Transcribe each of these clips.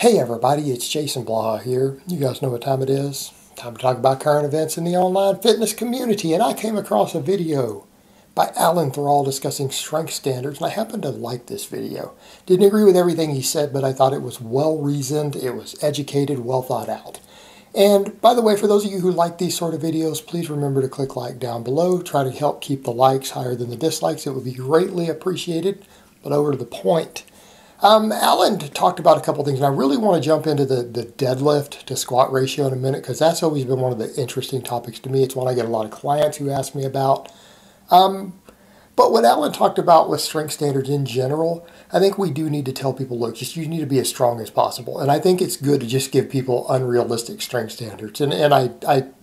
Hey everybody, it's Jason Blaha here. You guys know what time it is. Time to talk about current events in the online fitness community. And I came across a video by Thrall discussing strength standards, and I happened to like this video. Didn't agree with everything he said, but I thought it was well reasoned, it was educated, well thought out. And by the way, for those of you who like these sort of videos, please remember to click like down below. Try to help keep the likes higher than the dislikes. It would be greatly appreciated. But over to the point. Alan talked about a couple things, and I really want to jump into the deadlift to squat ratio in a minute, because that's always been one of the interesting topics to me. It's one I get a lot of clients who ask me about. But what Alan talked about with strength standards in general, I think we do need to tell people, look, you need to be as strong as possible. And I think it's good to just give people unrealistic strength standards. And I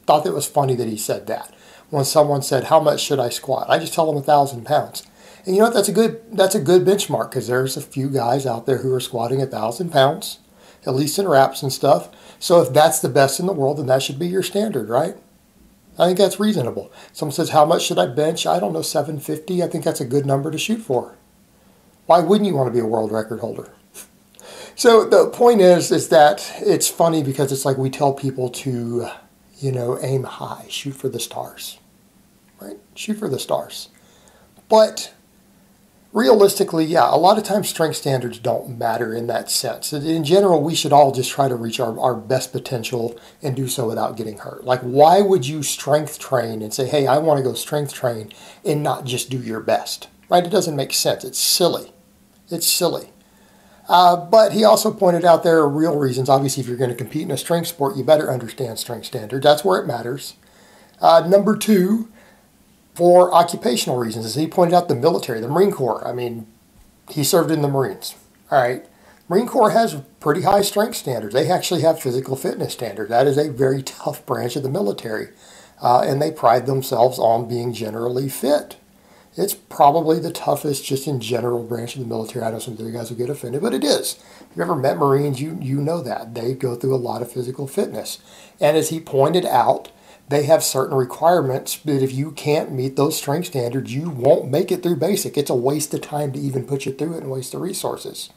thought that was funny that he said that. When someone said, how much should I squat? I just tell them 1,000 pounds. And you know what, that's a good benchmark, because there's a few guys out there who are squatting 1,000 pounds, at least in reps and stuff. So if that's the best in the world, then that should be your standard, right? I think that's reasonable. Someone says, how much should I bench? I don't know, 750. I think that's a good number to shoot for. Why wouldn't you want to be a world record holder? So the point is that it's funny because it's like we tell people to, aim high, shoot for the stars, right? Shoot for the stars. But realistically, yeah, a lot of times strength standards don't matter in that sense. In general, we should all just try to reach our best potential and do so without getting hurt. Like, why would you strength train and say, hey, I want to go strength train and not just do your best, right? It doesn't make sense. It's silly. It's silly. But he also pointed out there are real reasons. Obviously, if you're going to compete in a strength sport, you better understand strength standards. That's where it matters. Number two, for occupational reasons, as he pointed out, the military, the Marine Corps. I mean, he served in the Marines. All right. Marine Corps has pretty high strength standards. They actually have physical fitness standards. That is a very tough branch of the military. And they pride themselves on being generally fit. It's probably the toughest, just in general, branch of the military. I know some of you guys will get offended, but it is. If you've ever met Marines, you know that. They go through a lot of physical fitness. And as he pointed out, they have certain requirements that if you can't meet those strength standards, you won't make it through basic. It's a waste of time to even put you through it and waste the resources.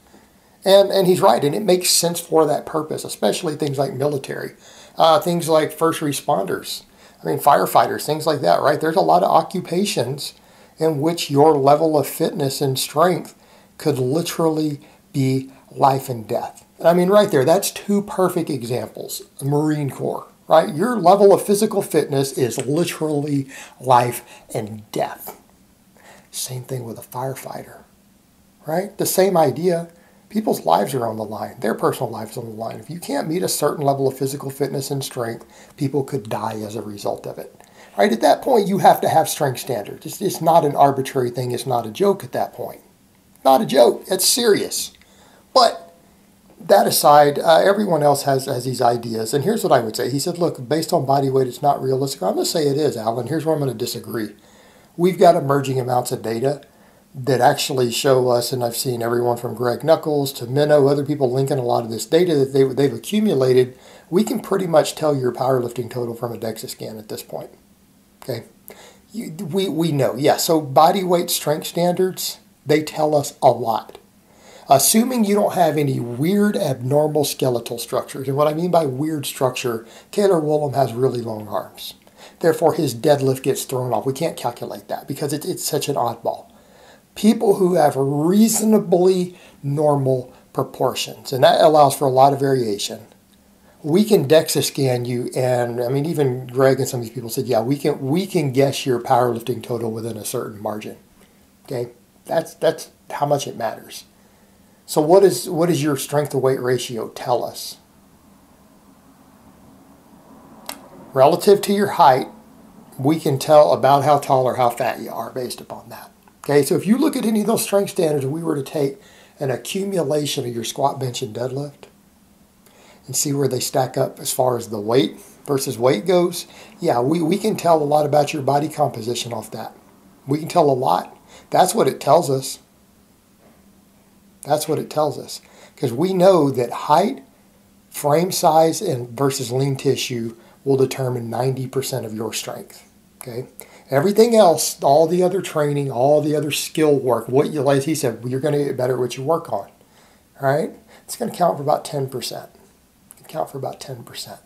And he's right, and it makes sense for that purpose, especially things like military, things like first responders, firefighters, things like that, right? There's a lot of occupations in which your level of fitness and strength could literally be life and death. Right there, that's two perfect examples. The Marine Corps. Right? Your level of physical fitness is literally life and death. Same thing with a firefighter, right? The same idea. People's lives are on the line. Their personal lives on the line. If you can't meet a certain level of physical fitness and strength, people could die as a result of it. Right? At that point, you have to have strength standards. It's not an arbitrary thing. It's not a joke at that point. Not a joke. It's serious. But that aside, everyone else has these ideas. And here's what I would say. He said, look, based on body weight, it's not realistic. I'm going to say it is, Alan. Here's where I'm going to disagree. We've got emerging amounts of data that actually show us, and I've seen everyone from Greg Knuckles to Minnow, other people linking a lot of this data that they've accumulated. We can pretty much tell your powerlifting total from a DEXA scan at this point. Okay? We know, yeah. So body weight strength standards, they tell us a lot. Assuming you don't have any weird abnormal skeletal structures. And what I mean by weird structure, Taylor Woolham has really long arms. Therefore, his deadlift gets thrown off. We can't calculate that because it's such an oddball. People who have reasonably normal proportions, and that allows for a lot of variation. We can DEXA scan you, and even Greg and some of these people said, yeah, we can guess your powerlifting total within a certain margin. Okay, that's how much it matters. So what does your strength to weight ratio tell us? Relative to your height, we can tell about how tall or how fat you are based upon that. Okay, so if you look at any of those strength standards, and we were to take an accumulation of your squat, bench, and deadlift and see where they stack up as far as the weight versus weight goes, yeah, we can tell a lot about your body composition off that. We can tell a lot. That's what it tells us. That's what it tells us. Because we know that height, frame size, and versus lean tissue will determine 90% of your strength. Okay? Everything else, all the other training, all the other skill work, as he said, you're going to get better at what you work on. All right? It's going to count for about 10%. Count for about 10%.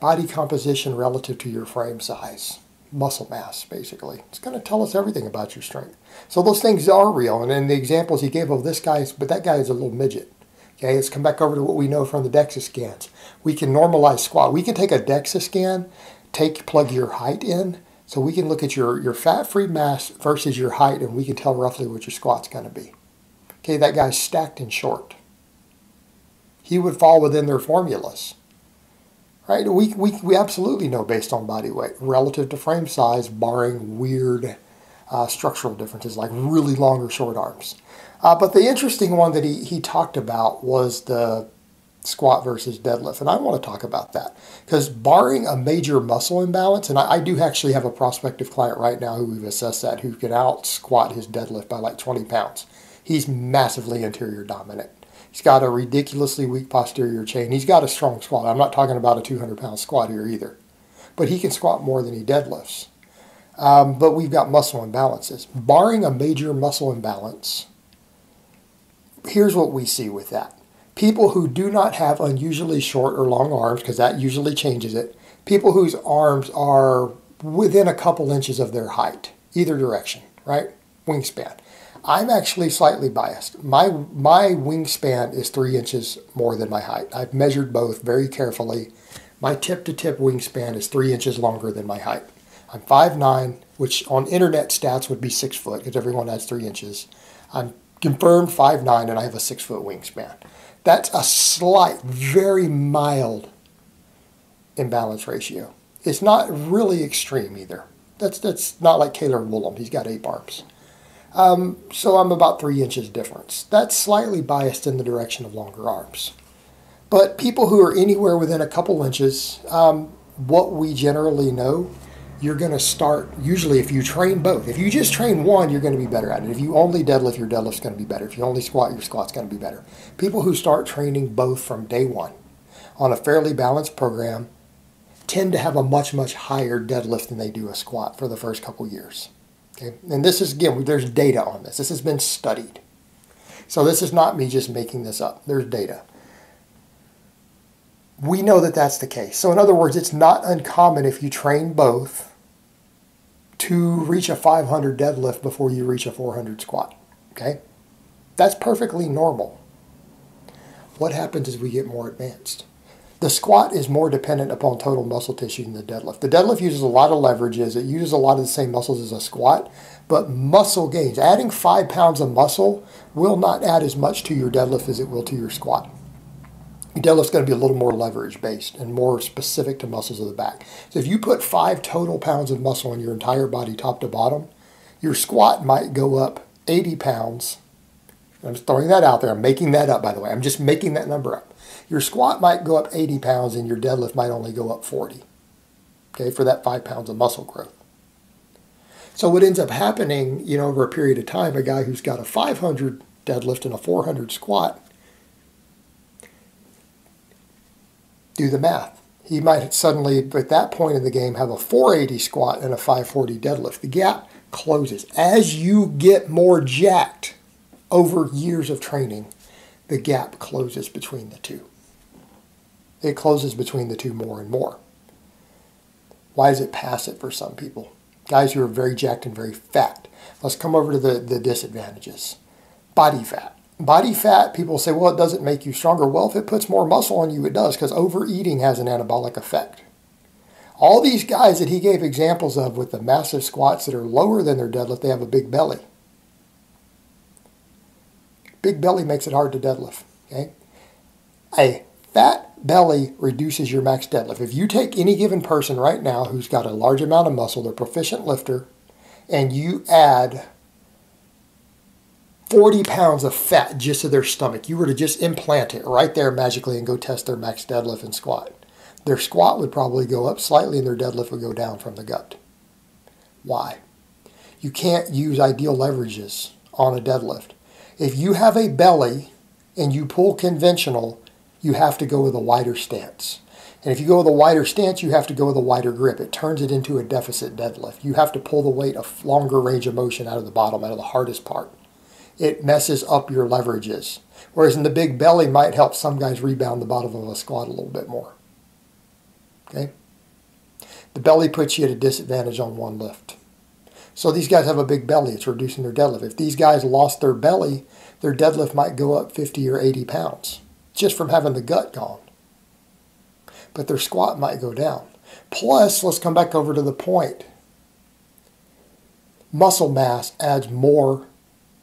Body composition relative to your frame size. Muscle mass, basically. It's going to tell us everything about your strength. So those things are real. And in the examples he gave of this guy, but that guy is a little midget. Okay, let's come back over to what we know from the DEXA scans. We can normalize squat. We can take a DEXA scan, plug your height in, so we can look at your fat-free mass versus your height, and we can tell roughly what your squat's going to be. Okay, that guy's stacked and short. He would fall within their formulas. Right? We absolutely know based on body weight, relative to frame size, barring weird structural differences like really long or short arms. But the interesting one that he talked about was the squat versus deadlift. And I want to talk about that because barring a major muscle imbalance, and I do actually have a prospective client right now who we've assessed that, who can out squat his deadlift by like 20 pounds. He's massively anterior dominant. He's got a ridiculously weak posterior chain. He's got a strong squat. I'm not talking about a 200-pound squat here either. But he can squat more than he deadlifts. But we've got muscle imbalances. Barring a major muscle imbalance, here's what we see with that. People who do not have unusually short or long arms, because that usually changes it. People whose arms are within a couple inches of their height, either direction, right? Wingspan. I'm actually slightly biased. My wingspan is 3 inches more than my height. I've measured both very carefully. My tip-to-tip wingspan is 3 inches longer than my height. I'm 5'9", which on internet stats would be 6 foot, because everyone has 3 inches. I'm confirmed 5'9", and I have a 6 foot wingspan. That's a slight, very mild imbalance ratio. It's not really extreme either. That's not like Caleb Woolham. He's got 8 arms. So I'm about 3 inches difference. That's slightly biased in the direction of longer arms. But people who are anywhere within a couple inches, what we generally know, you're going to start, usually if you train both. If you just train one, you're going to be better at it. If you only deadlift, your deadlift's going to be better. If you only squat, your squat's going to be better. People who start training both from day one on a fairly balanced program tend to have a much, much higher deadlift than they do a squat for the first couple years. Okay? And this is, again, there's data on this. This has been studied. So this is not me just making this up. There's data. We know that that's the case. So in other words, it's not uncommon if you train both to reach a 500 deadlift before you reach a 400 squat. Okay? That's perfectly normal. What happens as we get more advanced? The squat is more dependent upon total muscle tissue than the deadlift. The deadlift uses a lot of leverages. It uses a lot of the same muscles as a squat, but muscle gains. Adding 5 pounds of muscle will not add as much to your deadlift as it will to your squat. Your deadlift's going to be a little more leverage based and more specific to muscles of the back. So if you put 5 total pounds of muscle on your entire body top to bottom, your squat might go up 80 pounds. I'm just throwing that out there. I'm making that up, by the way. I'm just making that number up. Your squat might go up 80 pounds and your deadlift might only go up 40, okay, for that 5 pounds of muscle growth. So what ends up happening, over a period of time, a guy who's got a 500 deadlift and a 400 squat, do the math. He might suddenly, at that point in the game, have a 480 squat and a 540 deadlift. The gap closes. As you get more jacked over years of training, the gap closes between the two. It closes between the two more and more. Why does it pass it for some people? Guys who are very jacked and very fat. Let's come over to the disadvantages. Body fat. Body fat, people say, well, it doesn't make you stronger. Well, if it puts more muscle on you, it does, because overeating has an anabolic effect. All these guys that he gave examples of with the massive squats that are lower than their deadlift, they have a big belly. Big belly makes it hard to deadlift. Okay? A fat belly reduces your max deadlift. If you take any given person right now who's got a large amount of muscle, they're a proficient lifter, and you add 40 pounds of fat just to their stomach, you were to just implant it right there magically and go test their max deadlift and squat. Their squat would probably go up slightly and their deadlift would go down from the gut. Why? You can't use ideal leverages on a deadlift. If you have a belly and you pull conventional, you have to go with a wider stance. And if you go with a wider stance, you have to go with a wider grip. It turns it into a deficit deadlift. You have to pull the weight a longer range of motion out of the bottom, out of the hardest part. it messes up your leverages. Whereas in the big belly might help some guys rebound the bottom of a squat a little bit more. Okay? The belly puts you at a disadvantage on one lift. So these guys have a big belly. It's reducing their deadlift. If these guys lost their belly, their deadlift might go up 50 or 80 pounds just from having the gut gone. But their squat might go down. Plus, let's come back over to the point. Muscle mass adds more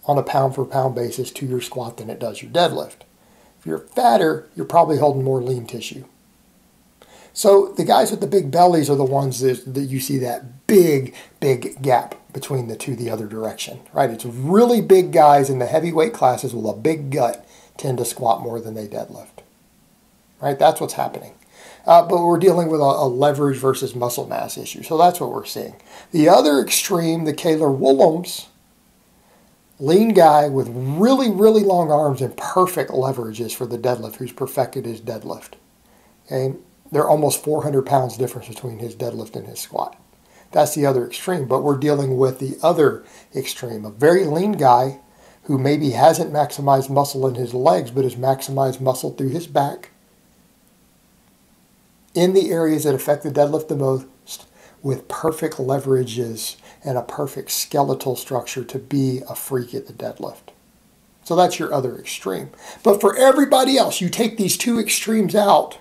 on a pound-for-pound basis to your squat than it does your deadlift. If you're fatter, you're probably holding more lean tissue. So the guys with the big bellies are the ones that you see that big gap between the two the other direction, right? It's really big guys in the heavyweight classes with a big gut tend to squat more than they deadlift, right? That's what's happening. But we're dealing with a leverage versus muscle mass issue. So that's what we're seeing. The other extreme, the Kaler Willems, lean guy with really long arms and perfect leverages for the deadlift, who's perfected his deadlift. Okay? They're almost 400 pounds difference between his deadlift and his squat. That's the other extreme. But we're dealing with the other extreme, a very lean guy who maybe hasn't maximized muscle in his legs, but has maximized muscle through his back in the areas that affect the deadlift the most, with perfect leverages and a perfect skeletal structure to be a freak at the deadlift. So that's your other extreme. But for everybody else, you take these two extremes out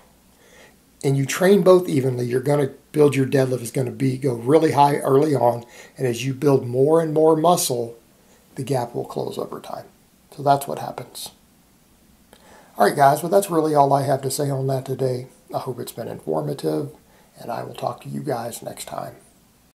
and you train both evenly, you're going to build your deadlift is going to go really high early on. And as you build more and more muscle, the gap will close over time. So that's what happens. All right, guys, well, that's really all I have to say on that today. I hope it's been informative, and I will talk to you guys next time.